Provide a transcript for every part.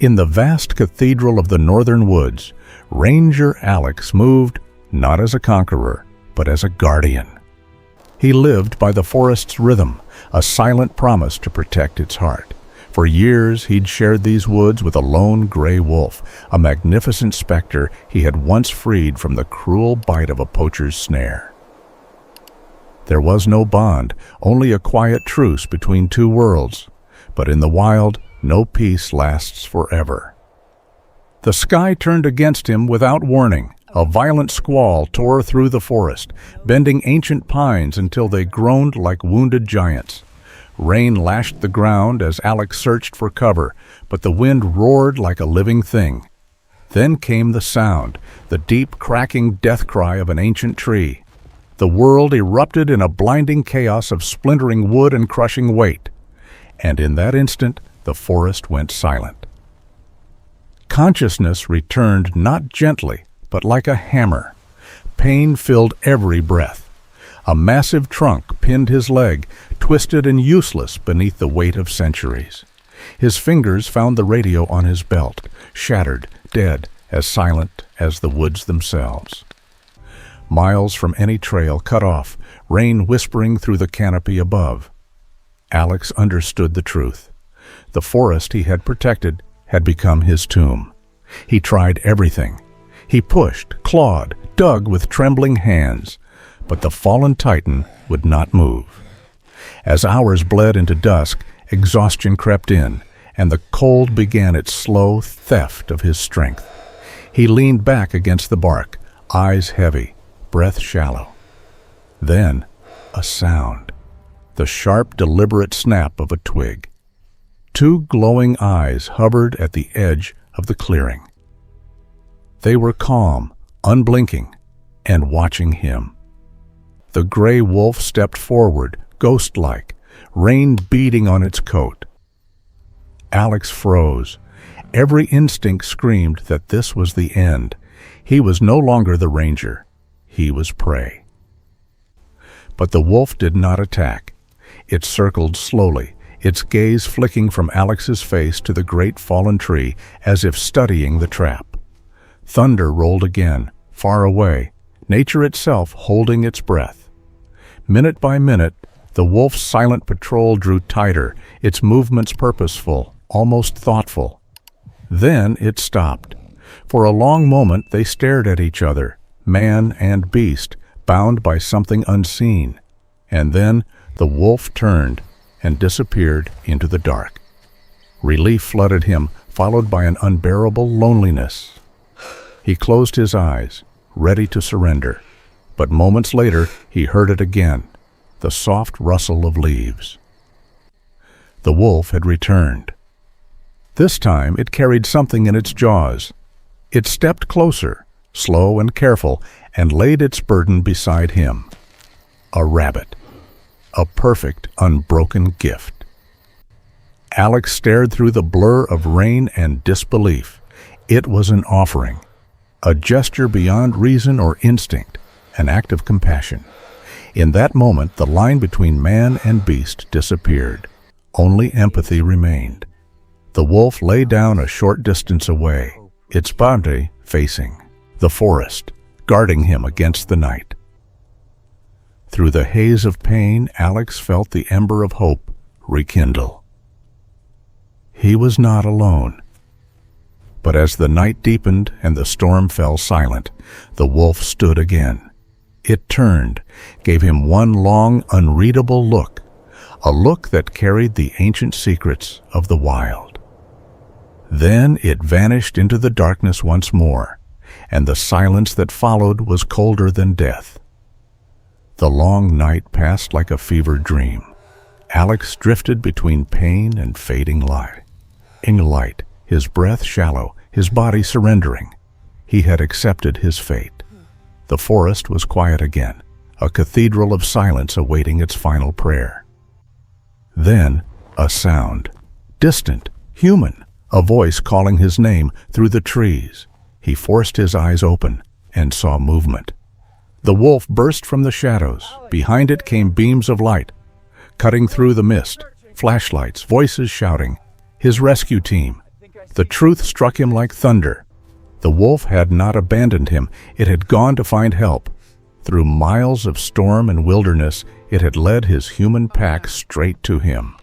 In the vast cathedral of the northern woods, Ranger Alex moved not as a conqueror, but as a guardian. He lived by the forest's rhythm, a silent promise to protect its heart. For years he'd shared these woods with a lone gray wolf, a magnificent specter he had once freed from the cruel bite of a poacher's snare. There was no bond, only a quiet truce between two worlds. But in the wild, no peace lasts forever. The sky turned against him without warning. A violent squall tore through the forest, bending ancient pines until they groaned like wounded giants. Rain lashed the ground as Alex searched for cover, but the wind roared like a living thing. Then came the sound, the deep, cracking death cry of an ancient tree. The world erupted in a blinding chaos of splintering wood and crushing weight. And in that instant, the forest went silent. Consciousness returned not gently, but like a hammer. Pain filled every breath. A massive trunk pinned his leg, twisted and useless beneath the weight of centuries. His fingers found the radio on his belt, shattered, dead, as silent as the woods themselves. Miles from any trail cut off, rain whispering through the canopy above. Alex understood the truth. The forest he had protected had become his tomb. He tried everything. He pushed, clawed, dug with trembling hands, but the fallen titan would not move. As hours bled into dusk, exhaustion crept in, and the cold began its slow theft of his strength. He leaned back against the bark, eyes heavy, breath shallow. Then, a sound. The sharp, deliberate snap of a twig. Two glowing eyes hovered at the edge of the clearing. They were calm, unblinking, and watching him. The gray wolf stepped forward, ghost-like, rain beating on its coat. Alex froze. Every instinct screamed that this was the end. He was no longer the ranger. He was prey. But the wolf did not attack. It circled slowly, its gaze flicking from Alex's face to the great fallen tree as if studying the trap. Thunder rolled again, far away, nature itself holding its breath. Minute by minute, the wolf's silent patrol drew tighter, its movements purposeful, almost thoughtful. Then it stopped. For a long moment they stared at each other, man and beast, bound by something unseen. And then the wolf turned and disappeared into the dark. Relief flooded him, followed by an unbearable loneliness. He closed his eyes, ready to surrender. But moments later, he heard it again, the soft rustle of leaves. The wolf had returned. This time it carried something in its jaws. It stepped closer, slow and careful, and laid its burden beside him. A rabbit. A perfect, unbroken gift. Alex stared through the blur of rain and disbelief. It was an offering, a gesture beyond reason or instinct, an act of compassion. In that moment, the line between man and beast disappeared. Only empathy remained. The wolf lay down a short distance away, its body facing the forest, guarding him against the night. Through the haze of pain, Alex felt the ember of hope rekindle. He was not alone. But as the night deepened and the storm fell silent, the wolf stood again. It turned, gave him one long, unreadable look, a look that carried the ancient secrets of the wild. Then it vanished into the darkness once more, and the silence that followed was colder than death. The long night passed like a fevered dream. Alex drifted between pain and fading light. His breath shallow, his body surrendering. He had accepted his fate. The forest was quiet again, a cathedral of silence awaiting its final prayer. Then a sound, distant, human, a voice calling his name through the trees. He forced his eyes open and saw movement. The wolf burst from the shadows. Behind it came beams of light, cutting through the mist, flashlights, voices shouting. His rescue team. The truth struck him like thunder. The wolf had not abandoned him. It had gone to find help. Through miles of storm and wilderness, it had led his human pack straight to him.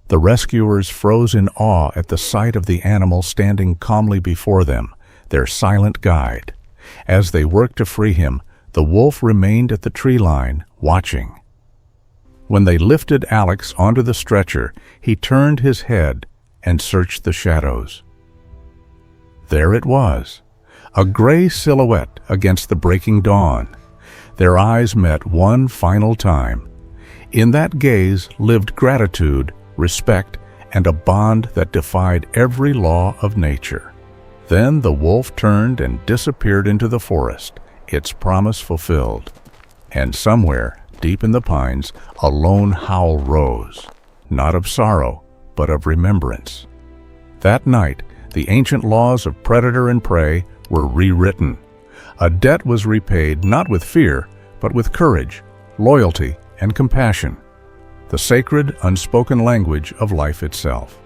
The rescuers froze in awe at the sight of the animal standing calmly before them, their silent guide. As they worked to free him, the wolf remained at the tree line, watching. When they lifted Alex onto the stretcher, he turned his head and searched the shadows. There it was, a gray silhouette against the breaking dawn. Their eyes met one final time. In that gaze lived gratitude, respect, and a bond that defied every law of nature. Then the wolf turned and disappeared into the forest, its promise fulfilled. And somewhere, deep in the pines, a lone howl rose, not of sorrow, but of remembrance. That night, the ancient laws of predator and prey were rewritten. A debt was repaid not with fear, but with courage, loyalty, and compassion, the sacred, unspoken language of life itself.